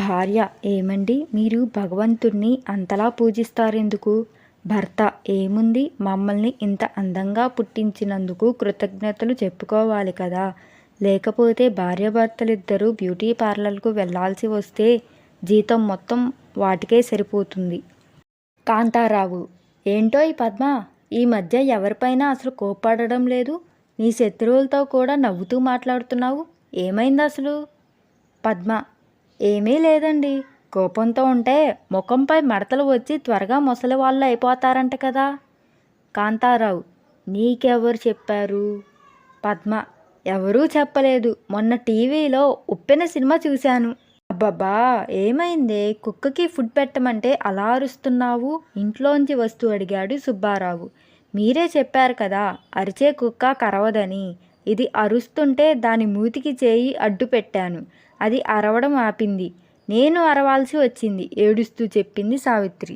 భార్య: ఏమండి, మీరు భగవంతుణ్ణి అంతలా పూజిస్తారెందుకు? భర్త: ఏముంది, మమ్మల్ని ఇంత అందంగా పుట్టించినందుకు కృతజ్ఞతలు చెప్పుకోవాలి కదా. లేకపోతే భార్యాభర్తలిద్దరూ బ్యూటీ పార్లర్కు వెళ్లాల్సి వస్తే జీతం మొత్తం వాటికే సరిపోతుంది. కాంతారావు: ఏంటోయ్ పద్మ, ఈ మధ్య ఎవరిపైనా అసలు కోప్పడడం లేదు. నీ శత్రువులతో కూడా నవ్వుతూ మాట్లాడుతున్నావు. ఏమైంది అసలు? పద్మ: ఏమీ లేదండి. కోపంతో ఉంటే ముఖంపై మడతలు వచ్చి త్వరగా ముసలివాళ్ళు అయిపోతారంట కదా. కాంతారావు: నీకెవరు చెప్పారు? పద్మ: ఎవరూ చెప్పలేదు. మొన్న టీవీలో ఉప్పెన సినిమా చూశాను. అబ్బబ్బా, ఏమైందే? కుక్కకి ఫుడ్ పెట్టమంటే అలా అరుస్తున్నావు? ఇంట్లోంచి వస్తూ అడిగాడు సుబ్బారావు. మీరే చెప్పారు కదా, అరిచే కుక్క కరవదని. ఇది అరుస్తుంటే దాని మూతికి చేయి అడ్డు పెట్టాను. అది అరవడం ఆపింది. నేను అరవాల్సి వచ్చింది ఏడుస్తూ చెప్పింది సావిత్రి.